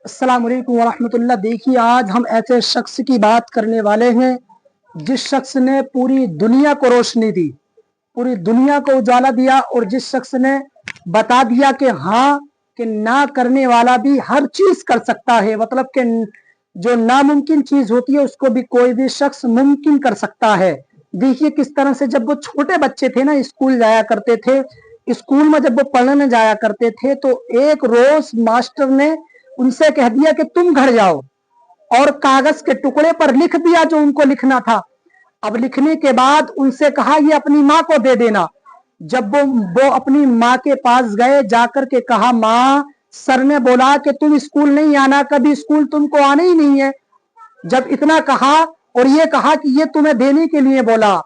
अस्सलाम वालेकुम वरहमतुल्लाह। देखिए, आज हम ऐसे शख्स की बात करने वाले हैं जिस शख्स ने पूरी दुनिया को रोशनी दी, पूरी दुनिया को उजाला दिया, और जिस शख्स ने बता दिया कि हाँ, कि ना करने वाला भी हर चीज कर सकता है। मतलब कि जो नामुमकिन चीज होती है उसको भी कोई भी शख्स मुमकिन कर सकता है। देखिए किस तरह से जब वो छोटे बच्चे थे ना, स्कूल जाया करते थे, स्कूल में जब वो पढ़ने जाया करते थे तो एक रोज मास्टर ने उनसे कह दिया कि तुम घर जाओ, और कागज के टुकड़े पर लिख दिया जो उनको लिखना था। अब लिखने के बाद उनसे कहा ये अपनी माँ को दे देना। जब वो अपनी माँ के पास गए, जाकर के कहा माँ, सर ने बोला कि तुम स्कूल नहीं आना, कभी स्कूल तुमको आना ही नहीं है। जब इतना कहा और ये कहा कि ये तुम्हें देने के लिए बोला,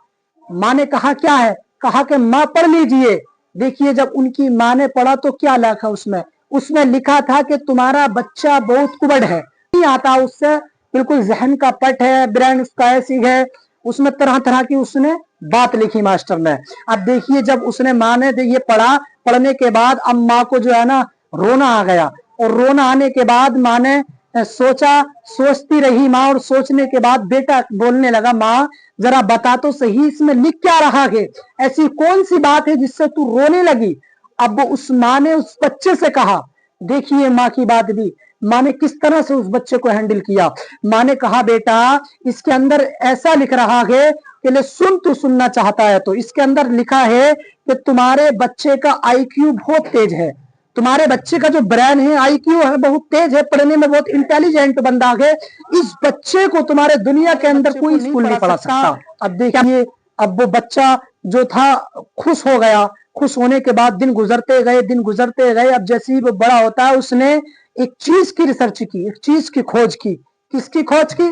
माँ ने कहा क्या है? कहा कि माँ पढ़ लीजिए। देखिए जब उनकी माँ ने पढ़ा तो क्या लिखा उसमें? उसमें लिखा था कि तुम्हारा बच्चा बहुत कुबड़ है, नहीं आता उससे, बिल्कुल जहन का पट है, ब्रेन उसका ऐसी है। उसमें तरह तरह की उसने बात लिखी मास्टर ने। अब देखिए जब उसने माँ ने ये पढ़ा, पढ़ने के बाद अब माँ को जो है ना रोना आ गया, और रोना आने के बाद माँ ने सोचा, सोचती रही माँ, और सोचने के बाद बेटा बोलने लगा माँ जरा बता तो सही इसमें लिख क्या रहा है, ऐसी कौन सी बात है जिससे तू रोने लगी। अब उस माँ ने उस बच्चे से कहा, देखिए माँ की बात भी, माँ ने किस तरह से उस बच्चे को हैंडल किया। माँ ने कहा बेटा इसके अंदर ऐसा लिख रहा है कि ले सुन, तू सुनना चाहता है तो इसके अंदर लिखा है कि तुम्हारे बच्चे का आईक्यू बहुत तेज है, तुम्हारे बच्चे का जो ब्रेन है, आईक्यू है, बहुत तेज है, पढ़ने में बहुत इंटेलिजेंट बंदा है। इस बच्चे को तुम्हारे दुनिया के अंदर कोई स्कूल नहीं पढ़ा सकता। अब देखिए अब वो बच्चा जो था खुश हो गया। खुश होने के बाद दिन गुजरते गए, दिन गुजरते गए। अब जैसे ही वो बड़ा होता है उसने एक चीज की रिसर्च की, एक चीज की खोज की। किसकी खोज की?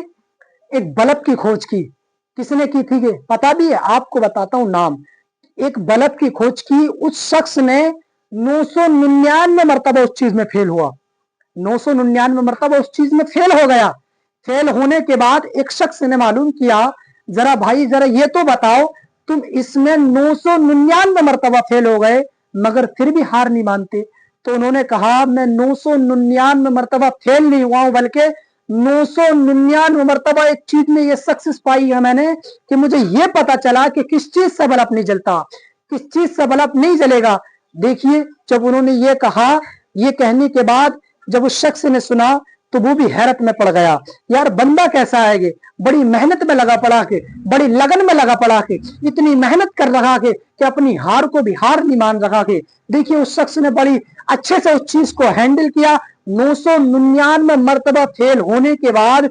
एक बल्ब की खोज की। किसने की थी? पता भी है आपको, बताता हूं नाम। एक बल्ब की खोज की। उस शख्स ने 999 मरतबा उस चीज में फेल हुआ, 999 मरतबा उस चीज में फेल हो गया। फेल होने के बाद एक शख्स ने मालूम किया, जरा भाई जरा ये तो बताओ, तुम इसमें 999 मरतबा फेल हो गए मगर फिर भी हार नहीं मानते। तो उन्होंने कहा मैं 999 मरतबा फेल नहीं हुआ हूं, बल्कि 999 मरतबा एक चीज में ये सक्सेस पाई है मैंने, कि मुझे ये पता चला कि किस चीज से बल्ब नहीं जलता, किस चीज से बल्ब नहीं जलेगा। देखिए जब उन्होंने ये कहा, ये कहने के बाद जब उस शख्स ने सुना तो वो भी हैरत में पड़ गया। यार बंदा कैसा है, बड़ी मेहनत में लगा पड़ा के, बड़ी लगन में लगा पड़ा के, इतनी मेहनत कर रहा के कि अपनी हार को भी हार नहीं मान रहा के। देखिए उस शख्स ने बड़ी अच्छे से उस चीज को हैंडल किया। 999 मरतबा फेल होने के बाद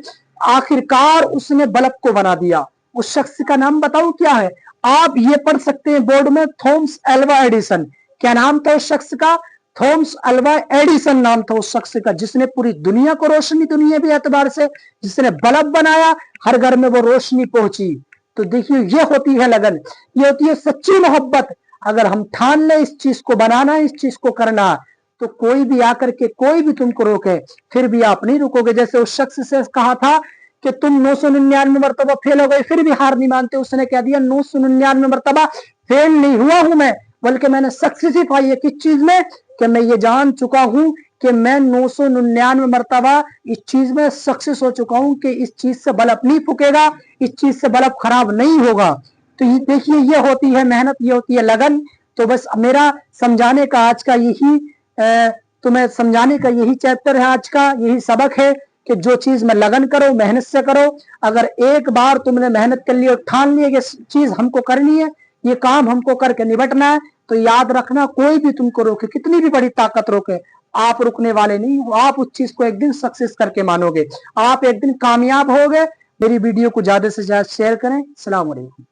आखिरकार उसने बल्ब को बना दिया। उस शख्स का नाम बताऊं क्या है? आप ये पढ़ सकते हैं बोर्ड में, थॉमस अल्वा एडिसन। क्या नाम था उस शख्स का? थॉमस अल्वा एडिसन नाम था उस शख्स का, जिसने पूरी दुनिया को रोशनी, दुनिया भी एतबार से जिसने बल्ब बनाया, हर घर में वो रोशनी पहुंची। तो देखिए ये होती है लगन, ये होती है सच्ची मोहब्बत। अगर हम ठान ले इस चीज को बनाना, इस चीज को करना, तो कोई भी आकर के कोई भी तुमको रोके फिर भी आप नहीं रुकोगे। जैसे उस शख्स से कहा था कि तुम 999 मरतबा फेल हो गए फिर भी हार नहीं मानते, उसने कह दिया 999 मरतबा फेल नहीं हुआ हूं मैं, बल्कि मैंने सक्सेस ही पाई है। किस चीज में? कि मैं ये जान चुका हूं कि मैं 999 मरतबा इस चीज में सक्सेस हो चुका हूं कि इस चीज से बल्ब नहीं फूकेगा, इस चीज से बल्ब खराब नहीं होगा। तो ये देखिए ये होती है मेहनत, ये होती है लगन। तो बस मेरा समझाने का आज का यही तुम्हें समझाने का यही चैप्टर है, आज का यही सबक है कि जो चीज में लगन करो, मेहनत से करो। अगर एक बार तुमने मेहनत कर ली और ठान लिया कि चीज हमको करनी है, ये काम हमको करके निपटना है, तो याद रखना कोई भी तुमको रोके, कितनी भी बड़ी ताकत रोके, आप रुकने वाले नहीं हो। आप उस चीज को एक दिन सक्सेस करके मानोगे, आप एक दिन कामयाब होगे। मेरी वीडियो को ज्यादा से ज्यादा शेयर करें। अस्सलाम वालेकुम।